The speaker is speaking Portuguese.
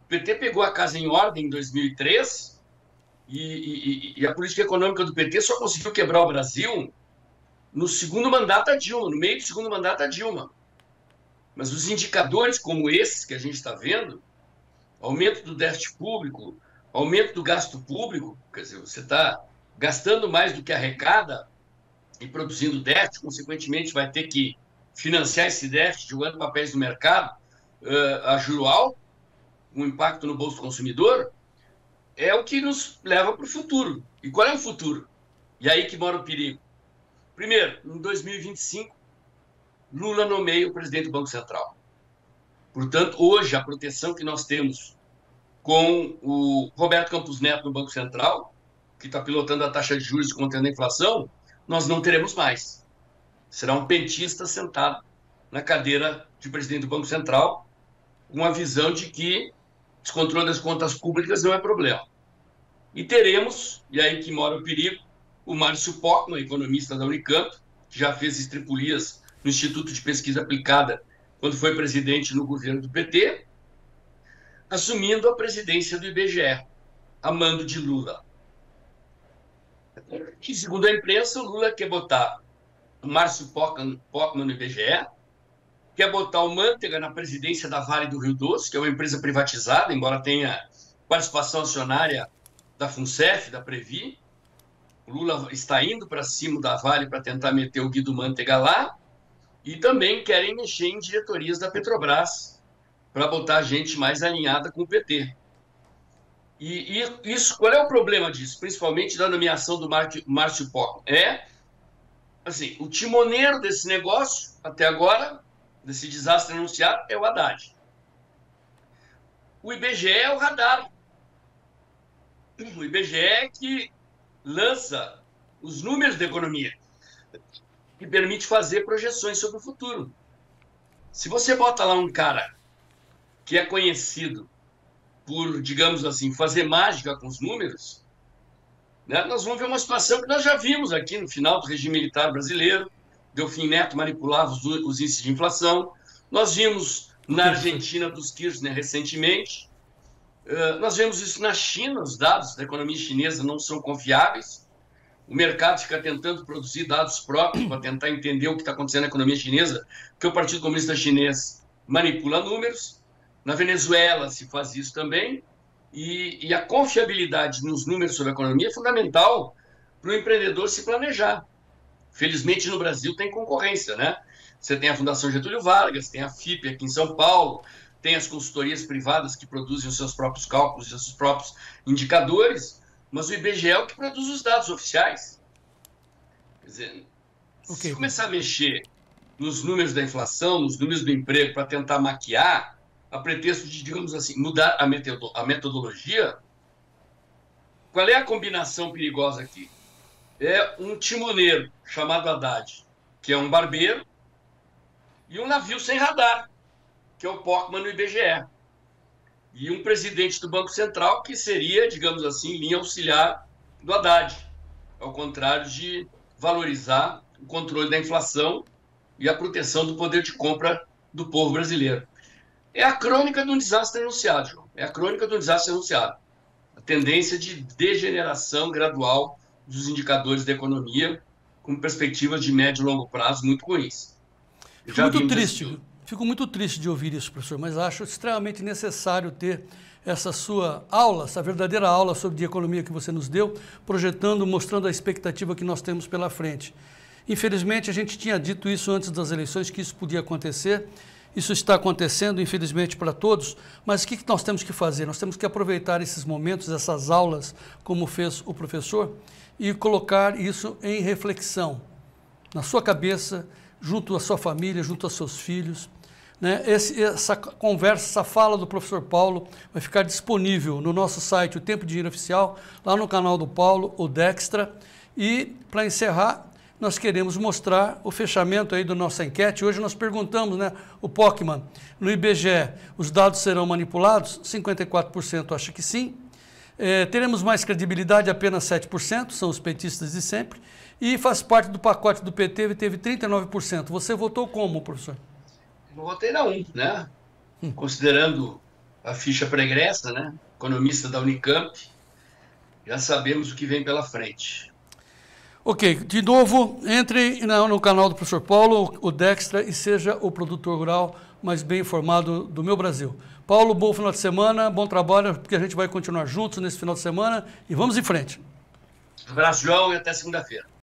O PT pegou a casa em ordem em 2003 e a política econômica do PT só conseguiu quebrar o Brasil no segundo mandato da Dilma, no meio do segundo mandato da Dilma. Mas os indicadores como esses que a gente está vendo, aumento do déficit público, aumento do gasto público, quer dizer, você está gastando mais do que arrecada e produzindo déficit, consequentemente vai ter que financiar esse déficit jogando papéis no mercado a juro alto, um impacto no bolso do consumidor, é o que nos leva para o futuro. E qual é o futuro? E aí que mora o perigo. Primeiro, em 2025, Lula nomeia o presidente do Banco Central. Portanto, hoje, a proteção que nós temos com o Roberto Campos Neto no Banco Central, que está pilotando a taxa de juros e contendo a inflação, nós não teremos mais. Será um petista sentado na cadeira de presidente do Banco Central, com a visão de que descontrole das contas públicas não é problema. E teremos, e aí que mora o perigo, o Márcio Pockmann, economista da Unicamp, que já fez estripulias no Instituto de Pesquisa Aplicada quando foi presidente no governo do PT, assumindo a presidência do IBGE, a mando de Lula. E, segundo a imprensa, o Lula quer botar o Márcio Pockmann no IBGE, quer botar o Manteiga na presidência da Vale do Rio Doce, que é uma empresa privatizada, embora tenha participação acionária da FUNCEF, da Previ. O Lula está indo para cima da Vale para tentar meter o Guido Manteiga lá, e também querem mexer em diretorias da Petrobras para botar gente mais alinhada com o PT. E isso, qual é o problema disso? Principalmente da nomeação do Márcio Pockmann. Assim, o timoneiro desse negócio, até agora, desse desastre anunciado, é o Haddad. O IBGE é o radar. O IBGE é que lança os números da economia, que permite fazer projeções sobre o futuro. Se você bota lá um cara que é conhecido por, digamos assim, fazer mágica com os números, né, nós vamos ver uma situação que nós já vimos aqui no final do regime militar brasileiro. Delfim Neto manipulava os índices de inflação. Nós vimos na Argentina dos Kirchner recentemente. Nós vemos isso na China. Os dados da economia chinesa não são confiáveis. O mercado fica tentando produzir dados próprios para tentar entender o que está acontecendo na economia chinesa, porque o Partido Comunista Chinês manipula números. Na Venezuela se faz isso também. E a confiabilidade nos números sobre a economia é fundamental para o empreendedor se planejar. Felizmente, no Brasil tem concorrência, né? Você tem a Fundação Getúlio Vargas, tem a FIP aqui em São Paulo, tem as consultorias privadas que produzem os seus próprios cálculos e os seus próprios indicadores, mas o IBGE é o que produz os dados oficiais. Quer dizer, se começar a mexer nos números da inflação, nos números do emprego, para tentar maquiar, a pretexto de, digamos assim, mudar a metodologia, qual é a combinação perigosa aqui? É um timoneiro chamado Haddad, que é um barbeiro, e um navio sem radar, que é o Pockmann no IBGE. E um presidente do Banco Central que seria, digamos assim, linha auxiliar do Haddad, ao contrário de valorizar o controle da inflação e a proteção do poder de compra do povo brasileiro. É a crônica de um desastre anunciado, João. É a crônica de um desastre anunciado. A tendência de degeneração gradual dos indicadores da economia, com perspectivas de médio e longo prazo muito ruins. Fico muito triste de ouvir isso, professor, mas acho extremamente necessário ter essa sua aula, essa verdadeira aula sobre economia que você nos deu, projetando, mostrando a expectativa que nós temos pela frente. Infelizmente, a gente tinha dito isso antes das eleições, que isso podia acontecer. Isso está acontecendo, infelizmente, para todos, mas o que nós temos que fazer? Nós temos que aproveitar esses momentos, essas aulas, como fez o professor, e colocar isso em reflexão, na sua cabeça, junto à sua família, junto aos seus filhos. Né? Essa conversa, essa fala do professor Paulo vai ficar disponível no nosso site, o Tempo de Dinheiro Oficial, lá no canal do Paulo, o Dextra. E, para encerrar, nós queremos mostrar o fechamento aí da nossa enquete. Hoje nós perguntamos, né, o Pockmann, no IBGE, os dados serão manipulados? 54% acha que sim. Teremos mais credibilidade? Apenas 7%, são os petistas de sempre. E faz parte do pacote do PT, teve 39%. Você votou como, professor? Eu votei na 1, né? Considerando a ficha pregressa, né? Economista da Unicamp. Já sabemos o que vem pela frente. Ok, de novo, entre no canal do professor Paulo, o Dextra, e seja o produtor rural mais bem informado do meu Brasil. Paulo, bom final de semana, bom trabalho, porque a gente vai continuar juntos nesse final de semana e vamos em frente. Um abraço, João, e até segunda-feira.